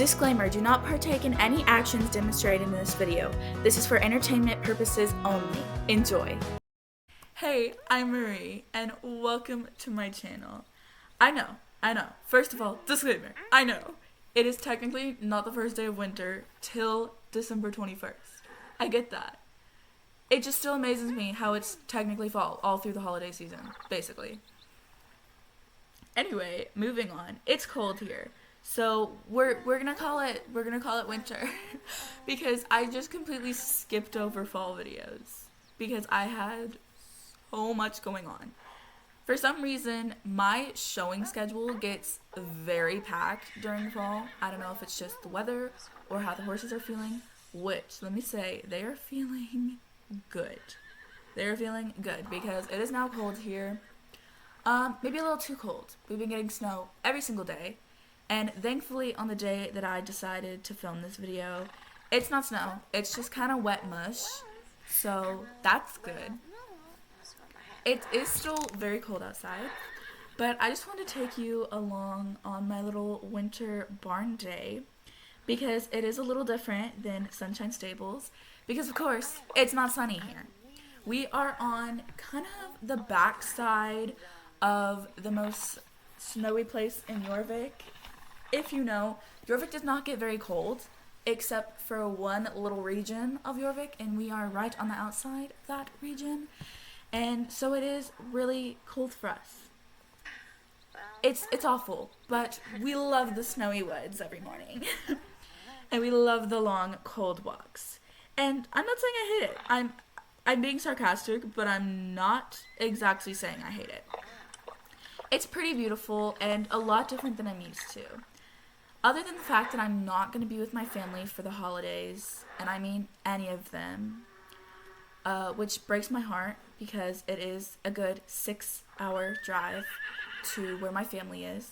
Disclaimer, do not partake in any actions demonstrated in this video. This is for entertainment purposes only. Enjoy. Hey, I'm Marie, and welcome to my channel. I know. First of all, disclaimer, I know. It is technically not the first day of winter till December 21st. I get that. It just still amazes me how it's technically fall all through the holiday season, basically. Anyway, moving on. It's cold here. So we're gonna call it winter because I just completely skipped over fall videos because I had so much going on. For some reason, my showing schedule gets very packed during fall. I don't know if it's just the weather or how the horses are feeling, which, let me say, they are feeling good. They're feeling good because it is now cold here. Maybe a little too cold. We've been getting snow every single day. And thankfully, on the day that I decided to film this video, it's not snow. It's just kind of wet mush. So that's good. It is still very cold outside, but I just want to take you along on my little winter barn day because it is a little different than Sunshine Stables because, of course, it's not sunny here. We are on kind of the backside of the most snowy place in Jorvik. If you know, Jorvik does not get very cold except for one little region of Jorvik, and we are right on the outside of that region. And so it is really cold for us. It's awful, but we love the snowy woods every morning. And we love the long, cold walks. And I'm not saying I hate it. I'm being sarcastic, but I'm not exactly saying I hate it. It's pretty beautiful and a lot different than I'm used to. Other than the fact that I'm not going to be with my family for the holidays, and I mean any of them, which breaks my heart because it is a good 6-hour drive to where my family is.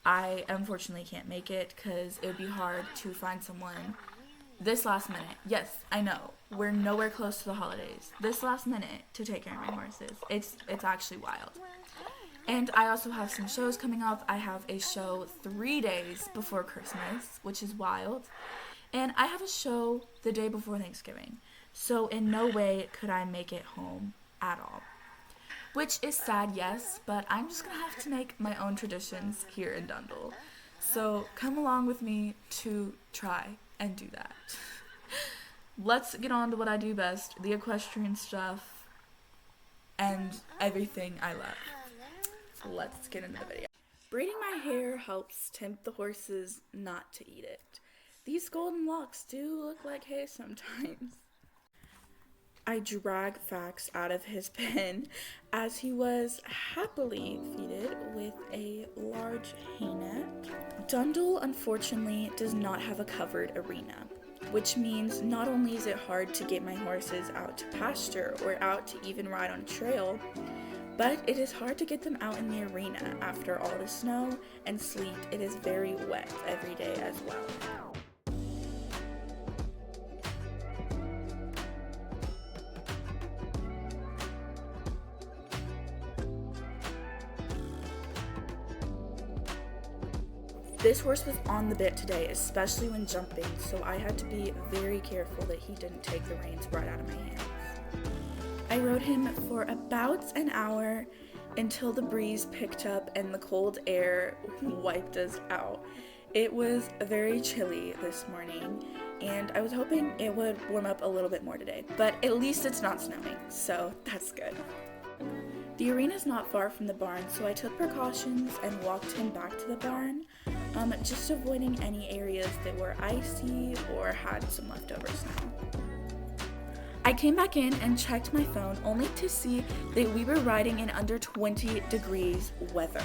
I unfortunately can't make it because it would be hard to find someone this last minute. Yes, I know, we're nowhere close to the holidays. This last minute to take care of my horses. It's actually wild. And I also have some shows coming up. I have a show 3 days before Christmas, which is wild. And I have a show the day before Thanksgiving. So in no way could I make it home at all. Which is sad, yes, but I'm just going to have to make my own traditions here in Dundull. So come along with me to try and do that. Let's get on to what I do best, the equestrian stuff, and everything I love. Let's get into the video. Braiding my hair helps tempt the horses not to eat it. These golden locks do look like hay sometimes. I drag Fax out of his pen as he was happily feeded with a large hay net. Dundull unfortunately does not have a covered arena, which means not only is it hard to get my horses out to pasture or out to even ride on a trail, but it is hard to get them out in the arena after all the snow and sleet. It is very wet every day as well. This horse was on the bit today, especially when jumping, so I had to be very careful that he didn't take the reins right out of my hands. I rode him for about an hour until the breeze picked up and the cold air wiped us out. It was very chilly this morning, and I was hoping it would warm up a little bit more today, but at least it's not snowing, so that's good. The arena is not far from the barn, so I took precautions and walked him back to the barn, just avoiding any areas that were icy or had some leftover snow. I came back in and checked my phone only to see that we were riding in under 20 degrees weather,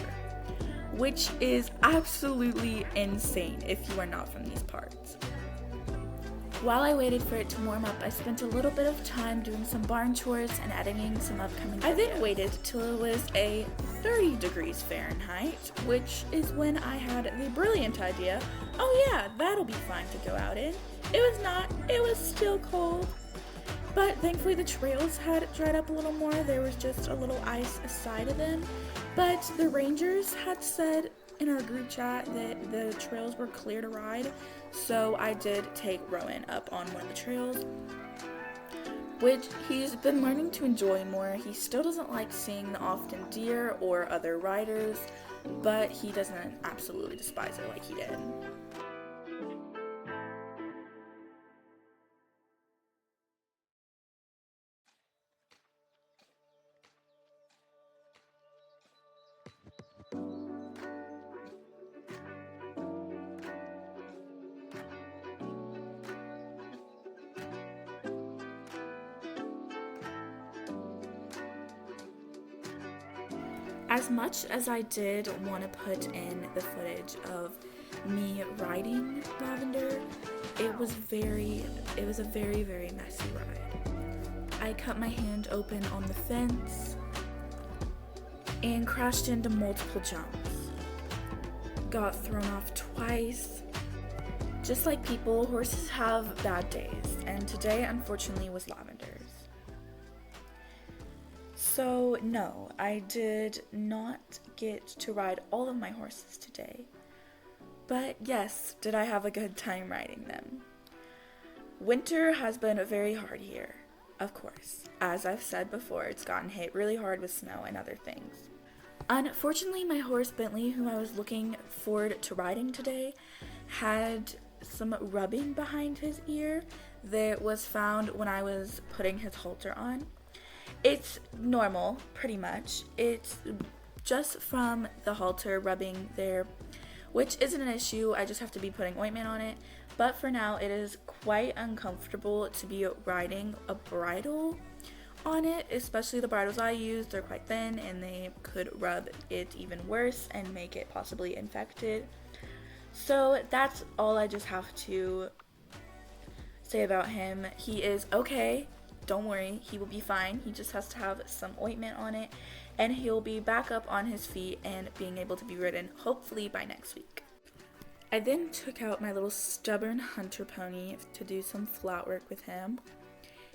which is absolutely insane if you are not from these parts. While I waited for it to warm up, I spent a little bit of time doing some barn chores and editing some upcoming videos. I then waited till it was a 30 degrees Fahrenheit, which is when I had the brilliant idea, oh yeah, that'll be fine to go out in. It was not, it was still cold. But thankfully the trails had dried up a little more. There was just a little ice aside of them. But the rangers had said in our group chat that the trails were clear to ride, so I did take Rowan up on one of the trails, which he's been learning to enjoy more. He still doesn't like seeing the often deer or other riders, but he doesn't absolutely despise it like he did. As much as I did want to put in the footage of me riding Lavender, it was a very, very messy ride. I cut my hand open on the fence and crashed into multiple jumps. Got thrown off twice. Just like people, horses have bad days, and today unfortunately was Lavender's. So no, I did not get to ride all of my horses today. But yes, did I have a good time riding them? Winter has been very hard here, of course. As I've said before, it's gotten hit really hard with snow and other things. Unfortunately, my horse Bentley, who I was looking forward to riding today, had some rubbing behind his ear that was found when I was putting his halter on. It's normal, pretty much. It's just from the halter rubbing there, which isn't an issue. I just have to be putting ointment on it. But for now, it is quite uncomfortable to be riding a bridle on it, especially the bridles I use. They're quite thin and they could rub it even worse and make it possibly infected. So that's all I just have to say about him. He is okay. Don't worry, he will be fine. He just has to have some ointment on it, and he'll be back up on his feet and being able to be ridden, hopefully by next week. I then took out my little stubborn hunter pony to do some flat work with him.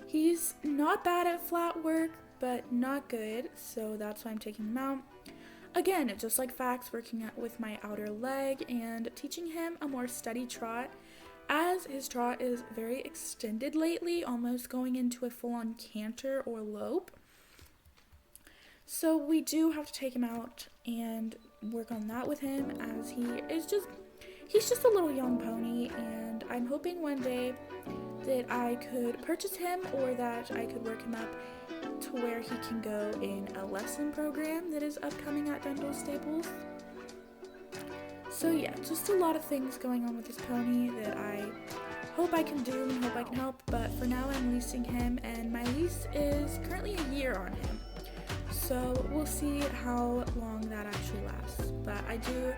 He's not bad at flat work, but not good, so that's why I'm taking him out. Again, just like Fax, working with my outer leg and teaching him a more steady trot, as his trot is very extended lately, almost going into a full-on canter or lope. So we do have to take him out and work on that with him, as he's just a little young pony, and I'm hoping one day that I could purchase him or that I could work him up to where he can go in a lesson program that is upcoming at Dundull Stables. So yeah, just a lot of things going on with this pony that I hope I can do and hope I can help, but for now I'm leasing him, and my lease is currently a year on him. So we'll see how long that actually lasts. But I do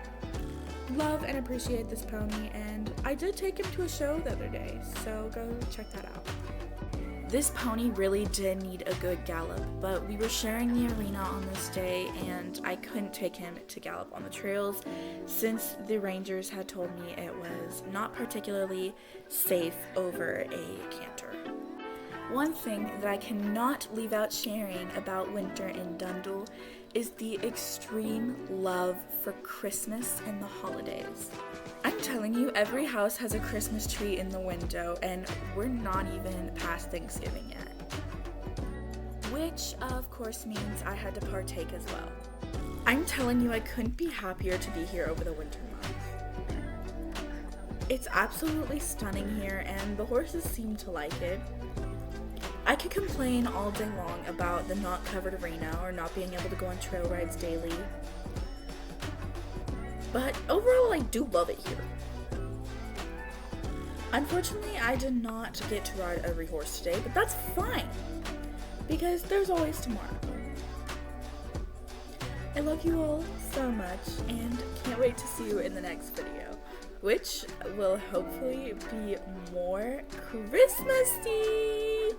love and appreciate this pony, and I did take him to a show the other day, so go check that out. This pony really did need a good gallop, but we were sharing the arena on this day and I couldn't take him to gallop on the trails since the rangers had told me it was not particularly safe over a canter. One thing that I cannot leave out sharing about winter in Dundull is the extreme love for Christmas and the holidays. I'm telling you, every house has a Christmas tree in the window, and we're not even past Thanksgiving yet. Which, of course, means I had to partake as well. I'm telling you, I couldn't be happier to be here over the winter months. It's absolutely stunning here, and the horses seem to like it. I could complain all day long about the not covered arena or not being able to go on trail rides daily, but overall I do love it here. Unfortunately, I did not get to ride every horse today, but that's fine, because there's always tomorrow. I love you all so much, and can't wait to see you in the next video, which will hopefully be more Christmassy.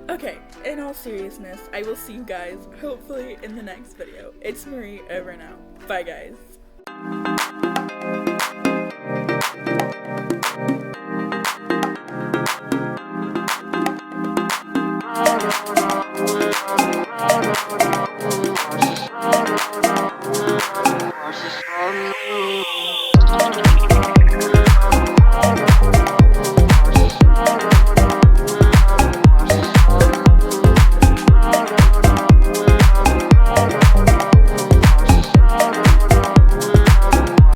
Okay, in all seriousness, I will see you guys hopefully in the next video. It's Marie, over now. Bye guys.